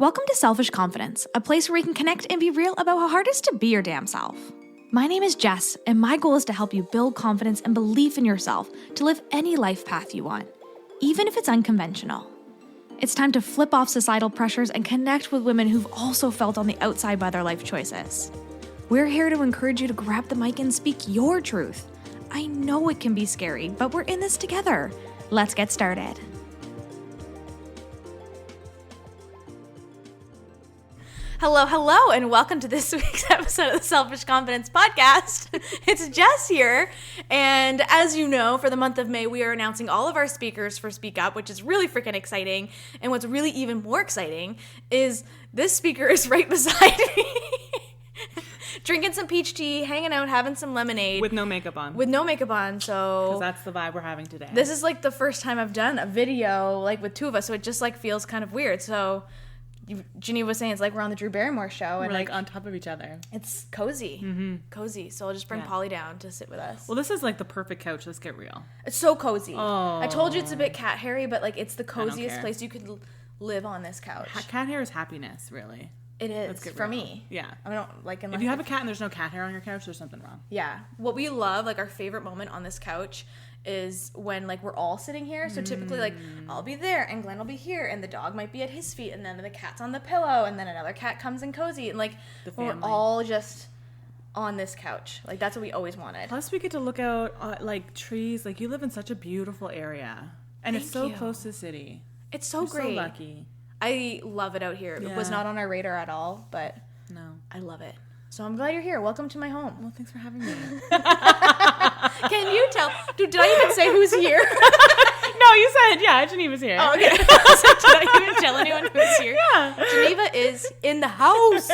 Welcome to Selfish Confidence, a place where we can connect and be real about how hard it is to be your damn self. My name is Jess, and my goal is to help you build confidence and belief in yourself to live any life path you want, even if it's unconventional. It's time to flip off societal pressures and connect with women who've also felt on the outside by their life choices. We're here to encourage you to grab the mic and speak your truth. I know it can be scary, but we're in this together. Let's get started. Hello, and welcome to this week's episode of the Selfish Confidence Podcast. It's Jess here, and as you know, for the month of May, we are announcing all of our speakers for Speak Up, which is really freaking exciting, and what's really even more exciting is this speaker is right beside me. Drinking some peach tea, hanging out, having some lemonade. With no makeup on. So... Because that's the vibe we're having today. This is like the first time I've done a video like with two of us, so it just like feels kind of weird, so... Jean-Eva was saying it's like we're on the Drew Barrymore show. And we're like on top of each other. It's cozy. Mm-hmm. Cozy. So I'll just bring Polly down to sit with us. Well, this is like the perfect couch. Let's get real. It's so cozy. Oh. I told you it's a bit cat hairy, but like it's the coziest place you could live on this couch. Cat hair is happiness, really. It is for me. Yeah. I don't like if you have a cat and there's no cat hair on your couch, there's something wrong. Yeah. What we love, like our favorite moment on this couch is when like we're all sitting here. So typically like I'll be there and Glenn will be here and the dog might be at his feet and then the cat's on the pillow and then another cat comes in cozy and like we're all just on this couch. Like that's what we always wanted. Plus we get to look out like trees. Like you live in such a beautiful area and it's so close to the city. It's so You're great. So lucky. I love it out here. Yeah. It was not on our radar at all, but no, I love it. So I'm glad you're here. Welcome to my home. Well, thanks for having me. Can you tell? Did I even say who's here? No, you said, yeah, Jean-Eva's here. Oh, okay. So did I even tell anyone who's here? Yeah. Jean-Eva is in the house.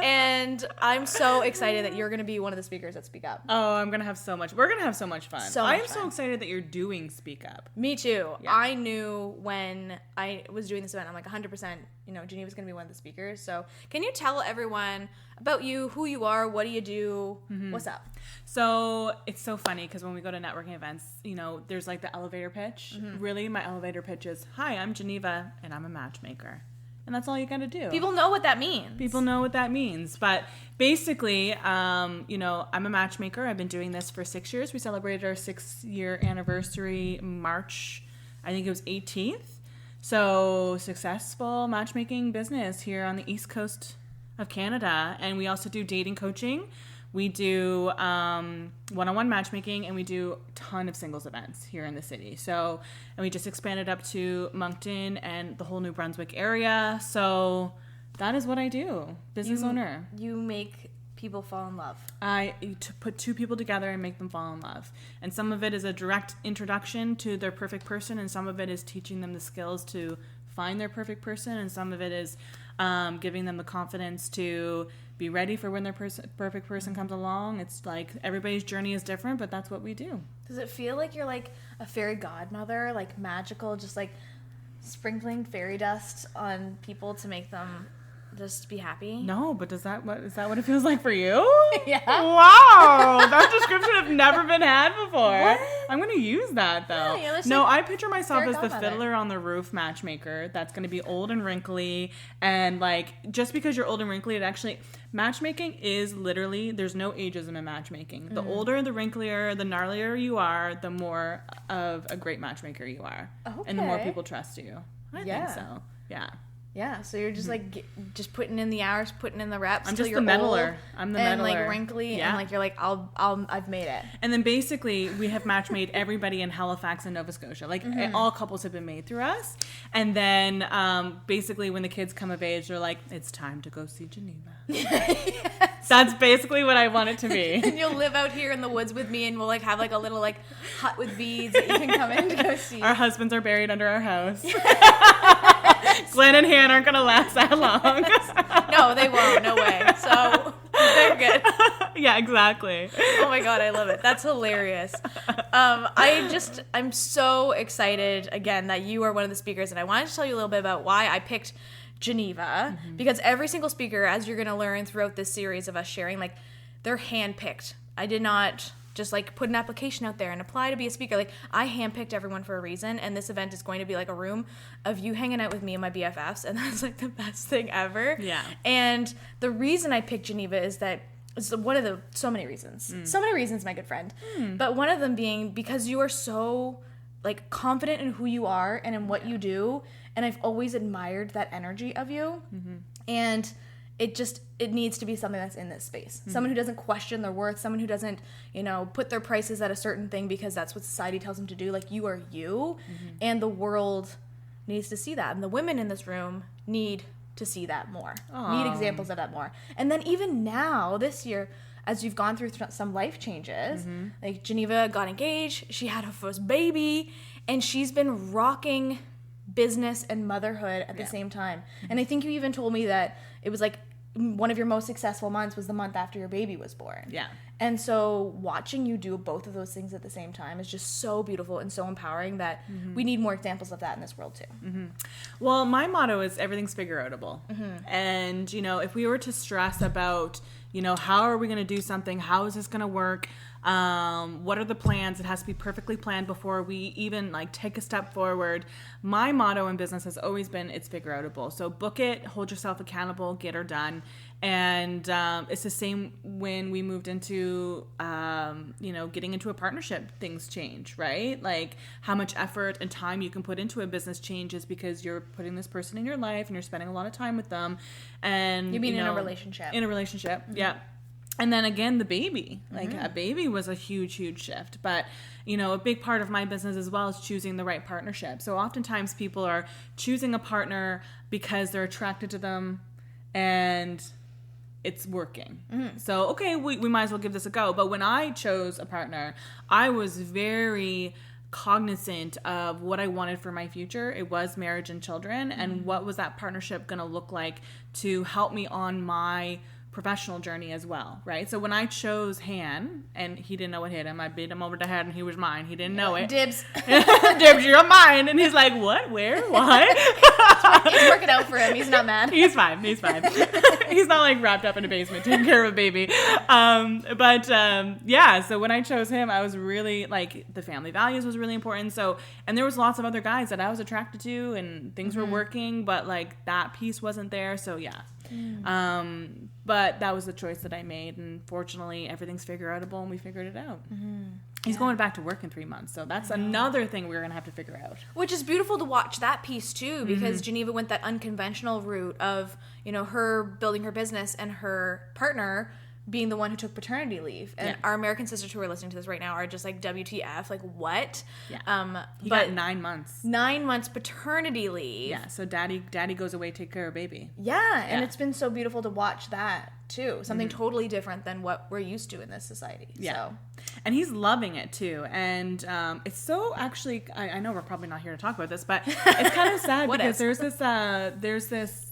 And I'm so excited that you're going to be one of the speakers at Speak Up. Oh, I'm going to have so much. We're going to have so much fun. I'm so excited that you're doing Speak Up. Me too. Yeah. I knew when I was doing this event, I'm like 100%, Jean-Eva's going to be one of the speakers. So can you tell everyone about you, who you are, what do you do, what's up? So it's so funny because when we go to networking events, there's like the elevator pitch. Mm-hmm. Really, my elevator pitch is, hi, I'm Jean-Eva and I'm a matchmaker. And that's all you got to do. People know what that means. But basically, I'm a matchmaker. I've been doing this for 6 years. We celebrated our 6-year anniversary March, I think it was 18th. So successful matchmaking business here on the East Coast of Canada. And we also do dating coaching. We do one-on-one matchmaking, and we do a ton of singles events here in the city. And we just expanded up to Moncton and the whole New Brunswick area. So that is what I do, business owner. You make people fall in love. I put two people together and make them fall in love. And some of it is a direct introduction to their perfect person, and some of it is teaching them the skills to find their perfect person, and some of it is giving them the confidence to be ready for when their perfect person comes along. It's like everybody's journey is different, but that's what we do. Does it feel like you're like a fairy godmother, like magical, just like sprinkling fairy dust on people to make them just be happy? No, but is that what it feels like for you? Yeah. Wow, that description has never been had before. What? I'm going to use that though. Yeah, no, I picture myself as the godmother. Fiddler on the Roof matchmaker that's going to be old and wrinkly, and like just because you're old and wrinkly, it actually matchmaking is literally there's no ageism in matchmaking. The older, the wrinklier, the gnarlier you are, the more of a great matchmaker you are, and the more people trust you. I think so. Yeah. Yeah, so you're just like just putting in the hours, putting in the reps. I'm just you're the meddler. Old I'm the and meddler. And like wrinkly, and like you're like I've made it. And then basically we have match made everybody in Halifax and Nova Scotia. Like all couples have been made through us. And then basically when the kids come of age, they're like, it's time to go see Jean-Eva. Yes. That's basically what I want it to be. And you'll live out here in the woods with me, and we'll like have like a little like hut with beads that you can come in to go see. Our husbands are buried under our house. Glenn and Han aren't gonna last that long. No, they won't. No way. So they're good. Yeah, exactly. Oh my God, I love it. That's hilarious. I'm so excited again that you are one of the speakers, and I wanted to tell you a little bit about why I picked Jean-Eva, because every single speaker, as you're going to learn throughout this series of us sharing, like they're handpicked. I did not just like put an application out there and apply to be a speaker. Like I handpicked everyone for a reason, and this event is going to be like a room of you hanging out with me and my BFFs, and that's like the best thing ever. Yeah. And the reason I picked Jean-Eva is that it's one of the so many reasons, my good friend, but one of them being because you are so like confident in who you are and in what you do, and I've always admired that energy of you, and it needs to be something that's in this space. Someone who doesn't question their worth, someone who doesn't, put their prices at a certain thing because that's what society tells them to do. Like, you are you, and the world needs to see that. And the women in this room need to see that more. Aww. Need examples of that more. And then even now, this year, as you've gone through some life changes, like Jean-Eva got engaged, she had her first baby, and she's been rocking business and motherhood at the same time. And I think you even told me that it was like one of your most successful months was the month after your baby was born. Yeah. And so watching you do both of those things at the same time is just so beautiful and so empowering that we need more examples of that in this world too. Well, my motto is everything's figure-outable. And, if we were to stress about, how are we going to do something? How is this going to work? What are the plans? It has to be perfectly planned before we even take a step forward. My motto in business has always been it's figure-outable. So book it, hold yourself accountable, get her done. And it's the same when we moved into, getting into a partnership, things change, right? Like how much effort and time you can put into a business changes because you're putting this person in your life and you're spending a lot of time with them. And you mean in a relationship? In a relationship, yeah. And then again, the baby, a baby was a huge, huge shift. But, a big part of my business as well is choosing the right partnership. So oftentimes people are choosing a partner because they're attracted to them and it's working. So, okay, we might as well give this a go. But when I chose a partner, I was very cognizant of what I wanted for my future. It was marriage and children. And what was that partnership going to look like to help me on my professional journey as well, right? So when I chose Han, and he didn't know what hit him, I beat him over the head and he was mine. He didn't know it. Dibs. Dibs, you're mine. And he's like, what? Where? Why? It's working out for him. He's not mad. He's fine. He's fine. He's not wrapped up in a basement taking care of a baby. So when I chose him, I was really the family values was really important. So, and there was lots of other guys that I was attracted to and things were working, but that piece wasn't there. So yeah. But that was the choice that I made, and fortunately everything's figure-outable and we figured it out. He's going back to work in 3 months, so that's another thing we're gonna have to figure out. Which is beautiful to watch that piece too, because Jean-Eva went that unconventional route of her building her business and her partner being the one who took paternity leave. And our American sisters who are listening to this right now are just WTF, what? Yeah. He got 9 months. 9 months paternity leave. Yeah, so daddy goes away to take care of baby. Yeah, and it's been so beautiful to watch that too. Something totally different than what we're used to in this society. Yeah. So. And he's loving it too. And it's so actually, I know we're probably not here to talk about this, but it's kind of sad because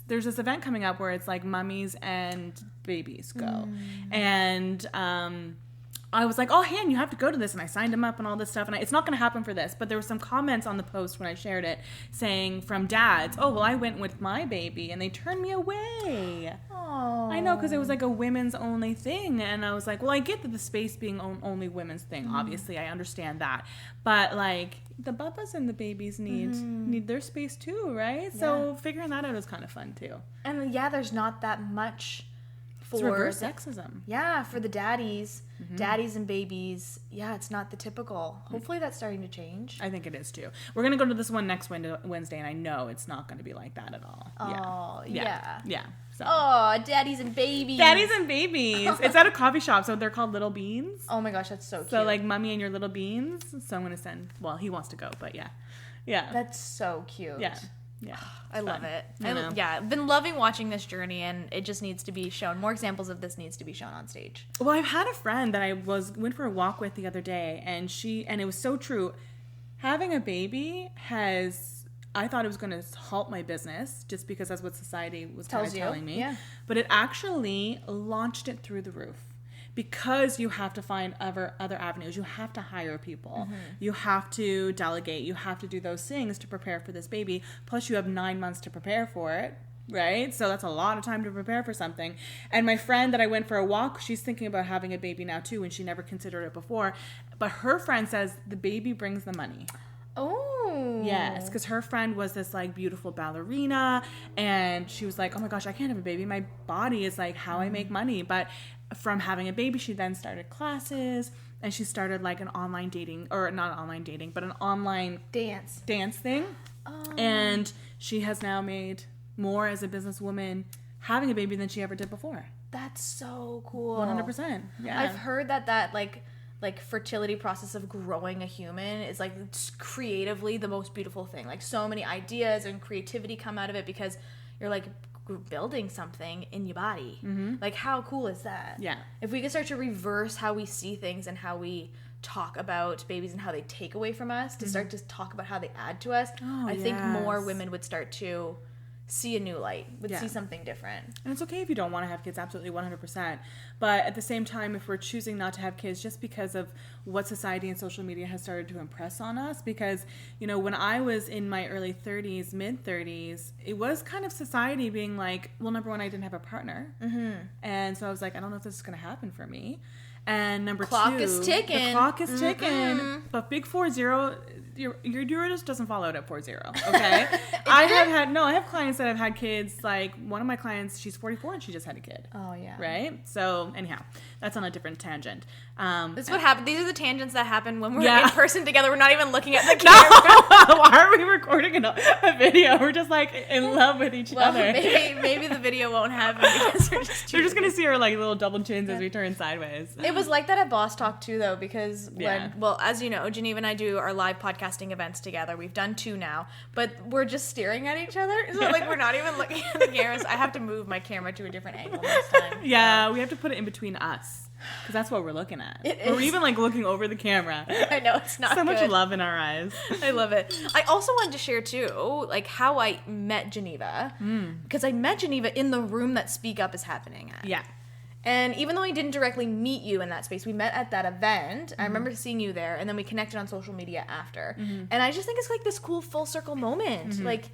there's this event coming up where it's mummies and babies go. And I was like, oh, Han, you have to go to this. And I signed him up and all this stuff. And it's not going to happen for this. But there were some comments on the post when I shared it saying from dads, oh, well, I went with my baby and they turned me away. Aww. I know, because it was a women's only thing. And I was like, well, I get that the space being only women's thing. Obviously, I understand that. But the bubbas and the babies need their space too, right? Yeah. So figuring that out is kind of fun too. And there's not that much for reverse sexism. Yeah, for the daddies and babies. Yeah, it's not the typical. Hopefully that's starting to change. I think it is too. We're going to go to this one next Wednesday, and I know it's not going to be like that at all. Oh, yeah. So. Oh, daddies and babies. Daddies and babies. It's at a coffee shop, so they're called Little Beans. Oh my gosh, that's so cute. So Mummy and your little beans. So I'm going to send, well, he wants to go, but yeah. Yeah. That's so cute. Yeah. Yeah, I love it. I've been loving watching this journey, and it just needs to be shown. More examples of this needs to be shown on stage. Well, I've had a friend that I went for a walk with the other day, and it was so true. Having a baby I thought it was going to halt my business just because that's what society was kind of telling me. Yeah. But it actually launched it through the roof. Because you have to find other avenues. You have to hire people. You have to delegate. You have to do those things to prepare for this baby. Plus, you have 9 months to prepare for it. right? So that's a lot of time to prepare for something. And my friend that I went for a walk, she's thinking about having a baby now too, and she never considered it before. But her friend says the baby brings the money. Oh. Yes, because her friend was this like beautiful ballerina, and she was like, oh my gosh, I can't have a baby. My body is like how I make money. But from having a baby, she then started classes, and she started like an online dating, or not online dating, but an online dance thing. Oh. And she has now made more as a businesswoman having a baby than she ever did before. That's so cool. 100%. Yeah. I've heard that like fertility process of growing a human is like creatively the most beautiful thing. Like so many ideas and creativity come out of it because you're like building something in your body. Mm-hmm. Like how cool is that? Yeah. If we could start to reverse how we see things and how we talk about babies and how they take away from us to start to talk about how they add to us, I think more women would start to see a new light, see something different. And it's okay if you don't want to have kids, absolutely 100%. But at the same time, if we're choosing not to have kids just because of what society and social media has started to impress on us, because, you know, when I was in my early 30s, mid 30s, it was kind of society being like, well, number one, I didn't have a partner. Mm-hmm. And so I was like, I don't know if this is going to happen for me. And number clock two, is ticking. The clock is ticking. Mm-hmm. But big 40, your Uranus doesn't fall out at 40. Okay, I have clients that have had kids. Like one of my clients, she's 44 and she just had a kid. Oh yeah. Right. So anyhow, that's on a different tangent. This is what happened. These are the tangents that happen when we're in person together. We're not even looking at the camera. Why are we recording a video? We're just like in love with each other. Maybe the video won't happen because they're just gonna see our like little double chins as we turn sideways. It was like that at Boss Talk too, though, because as you know, Jean-Eva and I do our live podcasting events together. We've done 2 now, but we're just staring at each other. So like we're not even looking at the cameras. I have to move my camera to a different angle next time. Yeah, we have to put it in between us. Because that's what we're looking at. We're even like looking over the camera. I know, it's not so good. Much love in our eyes. I love it. I also wanted to share too, like how I met Jean-Eva. Because I met Jean-Eva in the room that Speak Up is happening at. Yeah. And even though I didn't directly meet you in that space, we met at that event. I remember seeing you there, and then we connected on social media after. And I just think it's like this cool full circle moment. Like,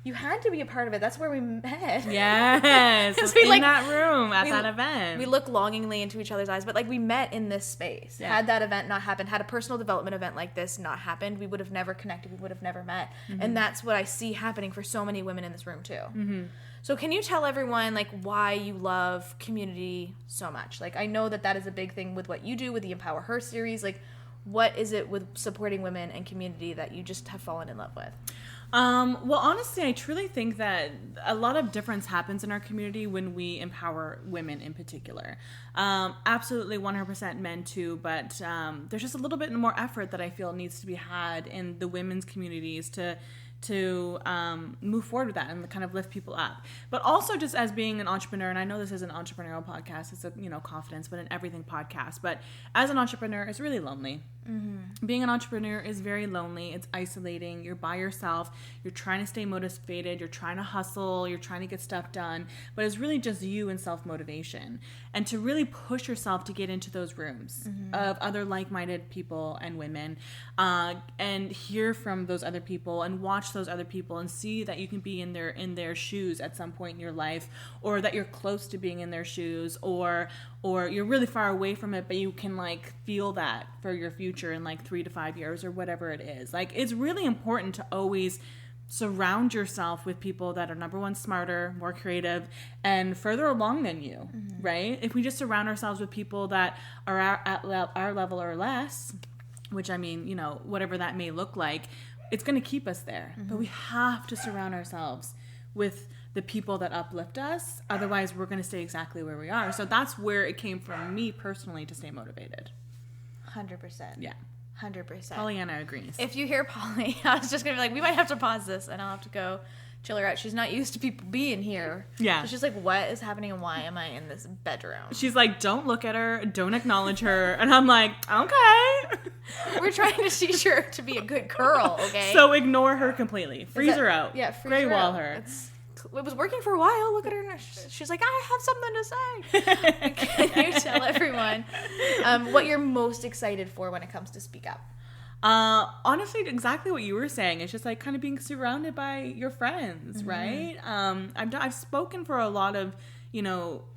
you had to be a part of it. That's where we met. Yes. In that room at that event. We look longingly into each other's eyes, but like we met in this space. Yeah. Had that event not happened, had a personal development event like this not happened, we would have never connected. We would have never met. And that's what I see happening for so many women in this room too. So can you tell everyone like why you love community so much? Like I know that is a big thing with what you do with the Empower Her series. Like what is it with supporting women and community that you just have fallen in love with? Well, honestly, I truly think that a lot of difference happens in our community when we empower women in particular. Absolutely 100% men too, but there's just a little bit more effort that I feel needs to be had in the women's communities to move forward with that and kind of lift people up. But also just as being an entrepreneur, and I know this is an entrepreneurial podcast, it's a, confidence, but an everything podcast. But as an entrepreneur, it's really lonely. Being an entrepreneur is very lonely. It's isolating. You're by yourself. You're trying to stay motivated. You're trying to hustle. You're trying to get stuff done. But it's really just you and self-motivation. And to really push yourself to get into those rooms of other like-minded people and women and hear from those other people and watch those other people and see that you can be in their shoes at some point in your life, or that you're close to being in their shoes, or you're really far away from it, but you can like feel that for your future in like 3 to 5 years or whatever it is. Like it's really important to always surround yourself with people that are number one, smarter, more creative, and further along than you, right? If we just surround ourselves with people that are at our level or less, which I mean, whatever that may look like, it's going to keep us there. But we have to surround ourselves with the people that uplift us. Otherwise, we're going to stay exactly where we are. So that's where it came from me personally to stay motivated. 100%. Yeah. 100%. Pollyanna agrees. If you hear Polly, I was just going to be like, we might have to pause this and I'll have to go chill her out. She's not used to people being here. Yeah. So she's like, what is happening and why am I in this bedroom? She's like, don't look at her. Don't acknowledge her. And I'm like, okay. We're trying to teach her to be a good girl, okay? So ignore her completely. Freeze her out. Yeah, freeze Gray her wall out. her. It was working for a while. Look at her. She's like, I have something to say. Can you tell everyone what you're most excited for when it comes to Speak Up? Honestly, exactly what you were saying. It's just like kind of being surrounded by your friends, right? I've spoken for a lot of,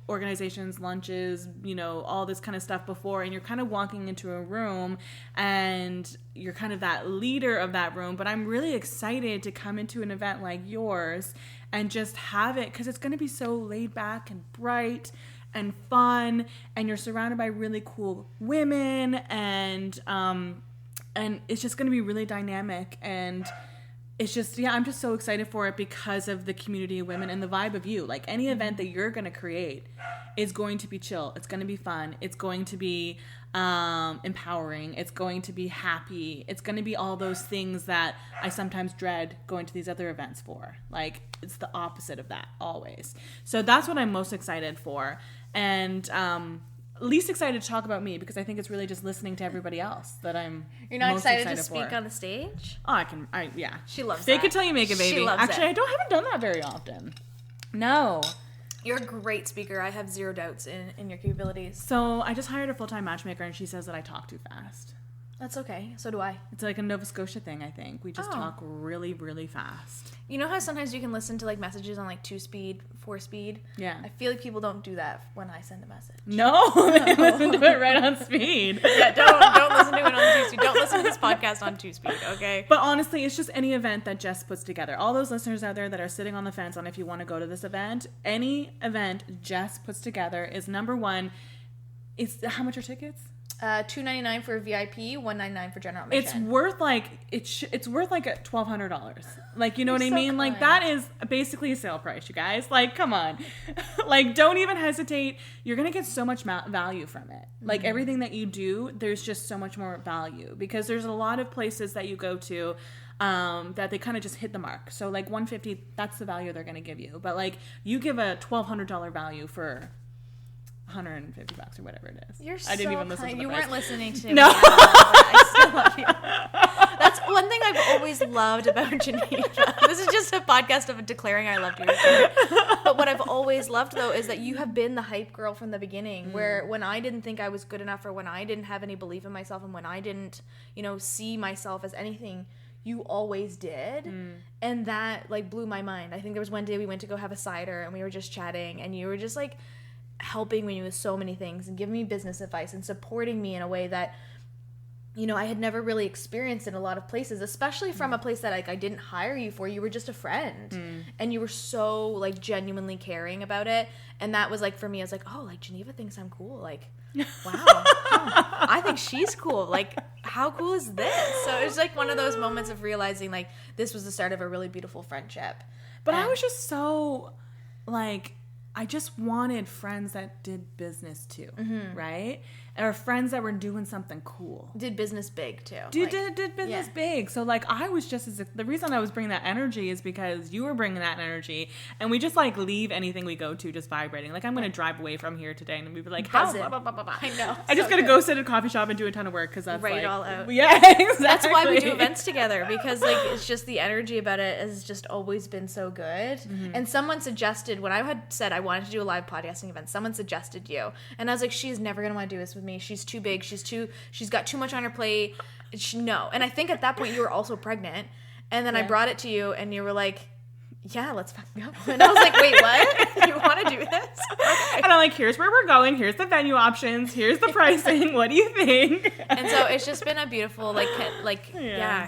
organizations, lunches, all this kind of stuff before, and you're kind of walking into a room and you're kind of that leader of that room. But I'm really excited to come into an event like yours and just have it, because it's going to be so laid back and bright and fun, and you're surrounded by really cool women, and it's just going to be really dynamic, and it's just, I'm just so excited for it because of the community of women and the vibe of you. Like, any event that you're going to create is going to be chill. It's going to be fun. It's going to be empowering. It's going to be happy. It's going to be all those things that I sometimes dread going to these other events for. Like, it's the opposite of that always. So that's what I'm most excited for. And least excited to talk about me, because I think it's really just listening to everybody else that I'm You're not most excited to for. speak on the stage? Oh, yeah. She loves Fake that. it till you make it, baby. She loves Actually, it. I haven't done that very often. No. You're a great speaker. I have zero doubts in your capabilities. So I just hired a full-time matchmaker, and she says that I talk too fast. That's okay. So do I. It's like a Nova Scotia thing, I think. We just talk really, really fast. You know how sometimes you can listen to like messages on like 2-speed, 4-speed? Yeah. I feel like people don't do that when I send a message. No, they listen to it right on speed. Yeah, don't listen to it on 2-speed. Don't listen to this podcast on 2-speed, okay? But honestly, it's just any event that Jess puts together. All those listeners out there that are sitting on the fence on if you want to go to this event, any event Jess puts together is, number one, how much are tickets? $2.99 for VIP, $1.99 for general admission. It's worth like $1,200. Like, you know what I so mean? kind. Like, that is basically a sale price, you guys. Like, come on. Like, don't even hesitate. You're gonna get so much value from it. Like, everything that you do, there's just so much more value, because there's a lot of places that you go to that they kind of just hit the mark. So like $150, that's the value they're gonna give you. But like, you give a $1,200 value for $150 or whatever it is. You're so I didn't even listen kind. to the You price. weren't listening to me. No. I still love you. That's one thing I've always loved about Jean-Eva. This is just a podcast of declaring I loved you. But what I've always loved, though, is that you have been the hype girl from the beginning, where when I didn't think I was good enough, or when I didn't have any belief in myself, and when I didn't, see myself as anything, you always did. And that like blew my mind. I think there was one day we went to go have a cider, and we were just chatting, and you were just like helping me with so many things and giving me business advice and supporting me in a way that I had never really experienced in a lot of places, especially from a place that like I didn't hire you for. You were just a friend, and you were so like genuinely caring about it. And that was like, for me, I was like, oh, like Jean-Eva thinks I'm cool. Like, wow, I think she's cool. Like, how cool is this? So it was like one of those moments of realizing like this was the start of a really beautiful friendship. But I was just so like, I just wanted friends that did business too, right? Or friends that were doing something cool. Did business big too. Did business big. So like, I was just the reason I was bringing that energy is because you were bringing that energy, and we just like leave anything we go to just vibrating. Like, I'm going to drive away from here today, and we'd be like, how? Blah, blah, blah, blah, blah. I know. I just got to go sit at a coffee shop and do a ton of work, because that's write like, it all out. Yeah, exactly. That's why we do events together, because like it's just the energy about it has just always been so good. And someone suggested, when I had said I wanted to do a live podcasting event, someone suggested you, and I was like, she's never gonna want to do this with me. She's too big. She's got too much on her plate. No. And I think at that point you were also pregnant, and then I brought it to you, and you were like, yeah, let's fucking go. And I was like, wait, what? You want to do this? Okay. And I'm like, here's where we're going. Here's the venue options. Here's the pricing. What do you think? And so it's just been a beautiful,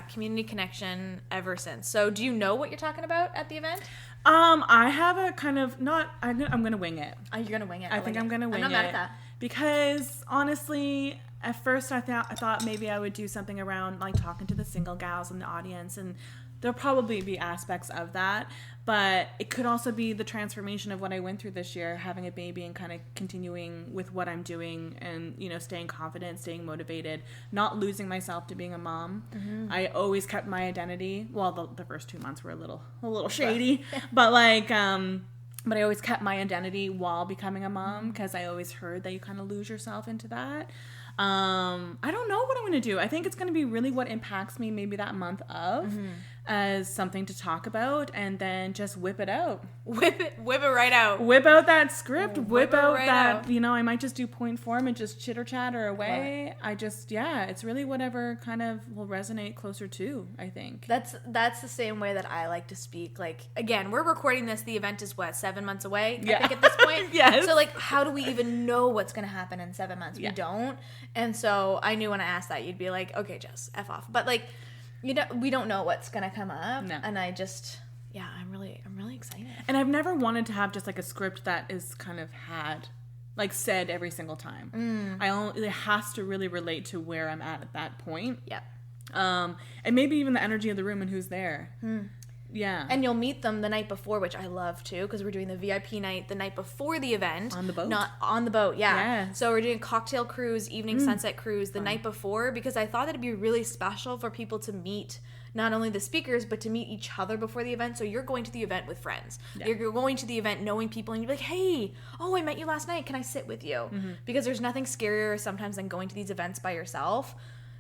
community connection ever since. So do you know what you're talking about at the event? I have a kind of I'm going to wing it. Oh, you're going to wing it. I think I'm going to wing it. I'm not mad at that. Because honestly, at first I thought maybe I would do something around like talking to the single gals in the audience, and there'll probably be aspects of that, but it could also be the transformation of what I went through this year, having a baby and kind of continuing with what I'm doing, and staying confident, staying motivated, not losing myself to being a mom. I always kept my identity. Well, the first 2 months were a little shady, but like but I always kept my identity while becoming a mom, because I always heard that you kind of lose yourself into that. I don't know what I'm going to do. I think it's going to be really what impacts me maybe that month of. as something to talk about, and then just whip it out. Whip it right out. Whip out that script. Whip out right that, out. I might just do point form and just chitter chatter away. It's really whatever kind of will resonate closer to, I think. That's the same way that I like to speak. Like, again, we're recording this. The event is 7 months away, I think, at this point. Yes. So, like, how do we even know what's going to happen in 7 months? We don't. And so I knew when I asked that, you'd be like, okay, Jess, F off. But, like, we don't know what's going to come up. No. And I just, I'm really excited. And I've never wanted to have just like a script that is kind of like said every single time. It has to really relate to where I'm at that point. Yep. And maybe even the energy of the room and who's there. Yeah. And you'll meet them the night before, which I love too, because we're doing the VIP night the night before the event. On the boat. Not on the boat, yeah. Yes. So we're doing a cocktail cruise, evening sunset cruise the night before, because I thought it'd be really special for people to meet not only the speakers, but to meet each other before the event. So you're going to the event with friends. Yeah. You're going to the event knowing people, and you're like, hey, I met you last night. Can I sit with you? Because there's nothing scarier sometimes than going to these events by yourself.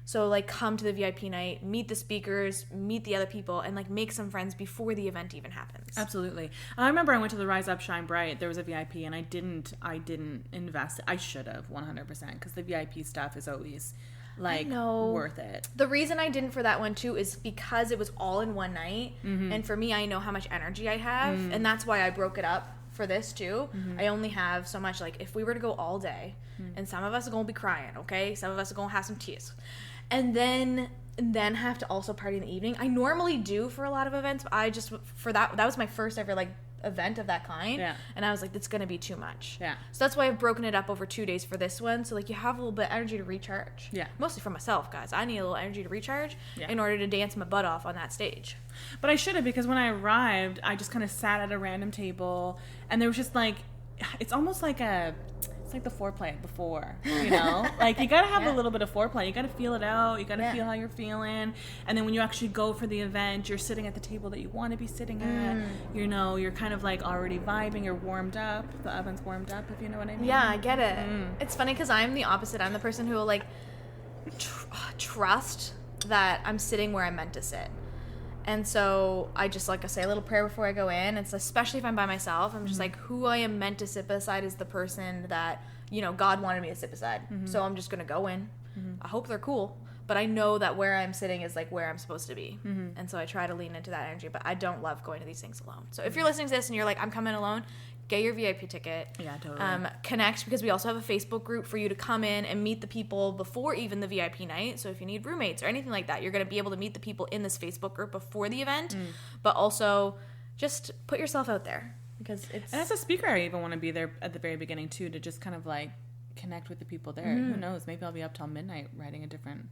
So, like, come to the VIP night, meet the speakers, meet the other people, and, like, make some friends before the event even happens. Absolutely. I remember I went to the Rise Up, Shine Bright. There was a VIP, and I didn't invest. I should have, 100%, because the VIP stuff is always, like, worth it. The reason I didn't for that one, too, is because it was all in one night. And for me, I know how much energy I have, and that's why I broke it up for this, too. I only have so much. Like, if we were to go all day, and some of us are going to be crying, okay? Some of us are going to have some tears. And then have to also party in the evening. I normally do for a lot of events, but I just, for that was my first ever, like, event of that kind. Yeah. And I was like, that's going to be too much. Yeah. So that's why I've broken it up over 2 days for this one. So, like, you have a little bit of energy to recharge. Yeah. Mostly for myself, guys. I need a little energy to recharge in order to dance my butt off on that stage. But I should have, because when I arrived, I just kind of sat at a random table, and there was just, like, it's almost like it's like the foreplay before, like you gotta have a little bit of foreplay. You gotta feel it out. You gotta feel how you're feeling, and then when you actually go for the event, you're sitting at the table that you want to be sitting at. You're kind of like already vibing. You're warmed up. The oven's warmed up, if you know what I mean. Yeah, I get it. It's funny because I'm the opposite. I'm the person who will, like, trust that I'm sitting where I'm meant to sit. And so I just, like, I say a little prayer before I go in. It's especially if I'm by myself. I'm just like, who I am meant to sit beside is the person that, God wanted me to sit beside. So I'm just going to go in. I hope they're cool. But I know that where I'm sitting is, like, where I'm supposed to be. And so I try to lean into that energy. But I don't love going to these things alone. So if you're listening to this and you're like, I'm coming alone, get your VIP ticket. Yeah, totally. Connect, because we also have a Facebook group for you to come in and meet the people before even the VIP night. So if you need roommates or anything like that, you're going to be able to meet the people in this Facebook group before the event. But also, just put yourself out there, because it's... And as a speaker, I even want to be there at the very beginning, too, to just kind of, like, connect with the people there. Who knows? Maybe I'll be up till midnight writing a different...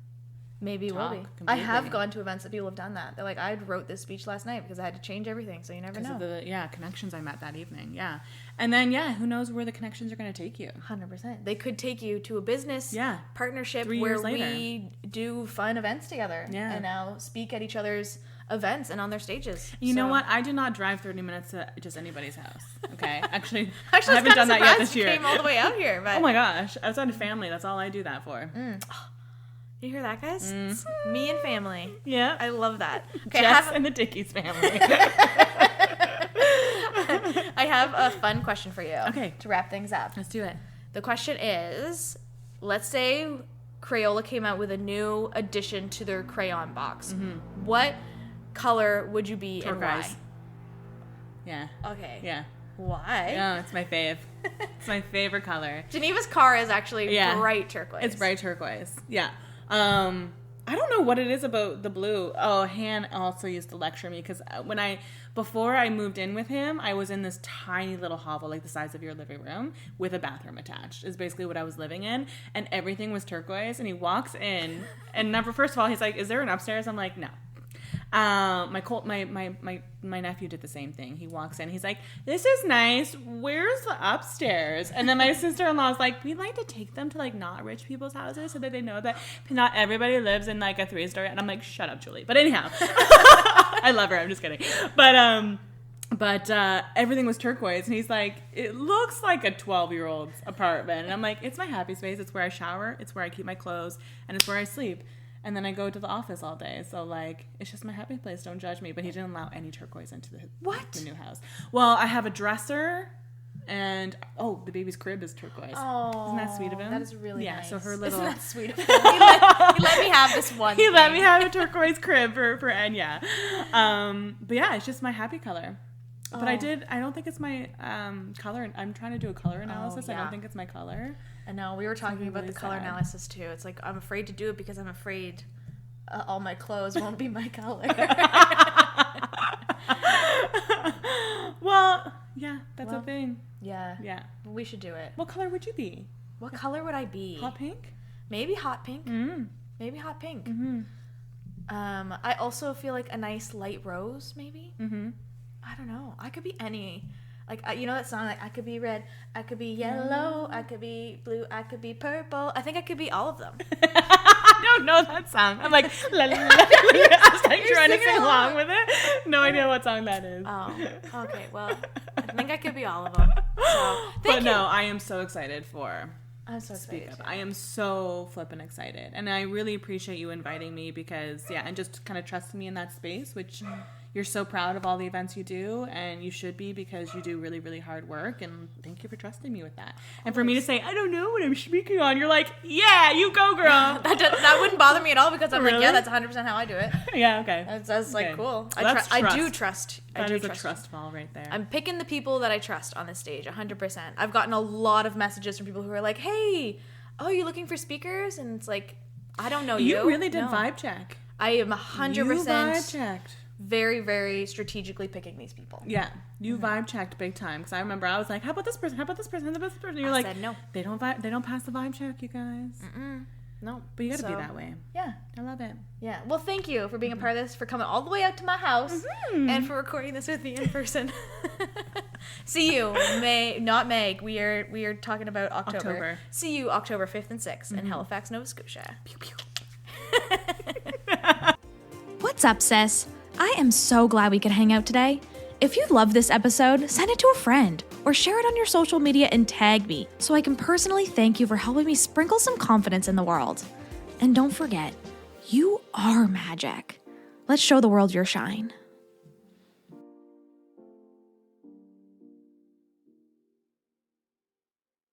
Maybe will be. Completely. I have gone to events that people have done that. They're like, I wrote this speech last night because I had to change everything, so you never know. Of the connections I met that evening. Yeah. And then, who knows where the connections are going to take you. 100%. They could take you to a business partnership 3 where years later. we do fun events together. Yeah. And now speak at each other's events and on their stages. You know what? I did not drive 30 minutes to just anybody's house. Okay? Actually I haven't done that yet this year. You came all the way out here. But... Oh my gosh. Outside of family, that's all I do that for. You hear that, guys? Me and family. Yeah. I love that. Okay, Jess and the Dickies family. I have a fun question for you. Okay. To wrap things up. Let's do it. The question is, let's say Crayola came out with a new addition to their crayon box. What color would you be Turquoise. And why? Yeah. Okay. Yeah. Why? No, it's my fave. It's my favorite color. Geneva's car is actually bright turquoise. It's bright turquoise. Yeah. I don't know what it is about the blue. Oh, Han also used to lecture me because before I moved in with him, I was in this tiny little hovel, like the size of your living room, with a bathroom attached. Is basically what I was living in, and everything was turquoise. And he walks in, and first of all, he's like, "Is there an upstairs?" I'm like, "No." My nephew did the same thing. He walks in, he's like, "This is nice. Where's the upstairs?" And then my sister-in-law is like, "We like to take them to, like, not rich people's houses so that they know that not everybody lives in, like, a 3-story." And I'm like, "Shut up, Julie." But anyhow, I love her. I'm just kidding. But everything was turquoise, and he's like, "It looks like a 12-year-old's apartment." And I'm like, "It's my happy space. It's where I shower. It's where I keep my clothes, and it's where I sleep." And then I go to the office all day. So, like, it's just my happy place. Don't judge me. But he didn't allow any turquoise into the new house. Well, I have a dresser. And, the baby's crib is turquoise. Oh, isn't that sweet of him? That is really nice. Yeah, so her little... Isn't that sweet of him? He let me have this one He let me have a turquoise crib for Enya. But yeah, it's just my happy color. But I don't think it's my color. I'm trying to do a color analysis. Yeah. I don't think it's my color. I know. We were talking about really the color sad. analysis too. It's like, I'm afraid to do it because I'm afraid all my clothes won't be my color. Well, yeah, that's a thing. Yeah. Yeah. We should do it. What color would you be? What color would I be? Hot pink? Maybe hot pink. Maybe hot pink. I also feel like a nice light rose, maybe. I don't know. I could be any. Like, you know that song, like, I could be red, I could be yellow, I could be blue, I could be purple. I think I could be all of them. I don't know that song. I'm like, la, la, la, la, la. I was like trying to sing along with it. No idea what song that is. Oh, okay. Well, I think I could be all of them. So, thank you. No, I am so excited for... I'm so excited. I am so flippin' excited. And I really appreciate you inviting me because, and just kind of trusting me in that space, which you're so proud of all the events you do, and you should be because you do really, really hard work. And thank you for trusting me with that. And for me to say, I don't know what I'm speaking on, you're like, yeah, you go, girl. that wouldn't bother me at all because I'm Really? like, yeah, that's 100% how I do it. Yeah, okay. That's like, Okay. cool. So that's I trust. do trust. That is a trust fall right there. I'm picking the people that I trust on this stage, 100%. I've gotten a lot of messages from people who are like, hey, you're looking for speakers? And it's like, I don't know you. You really did No. vibe check. I am 100% You vibe checked. very, very strategically picking these people. Yeah, you vibe checked big time. Because I remember I was like, how about this person? How about this person? How about this person? And you're like, said no. They don't pass the vibe check, you guys. No. But you got to be that way. Yeah. I love it. Yeah. Well, thank you for being a part of this, for coming all the way out to my house, and for recording this with me in person. See you, not Meg. We are talking about October. See you October 5th and 6th in Halifax, Nova Scotia. Pew, pew. What's up, sis? I am so glad we could hang out today. If you love this episode, send it to a friend or share it on your social media and tag me so I can personally thank you for helping me sprinkle some confidence in the world. And don't forget, you are magic. Let's show the world your shine.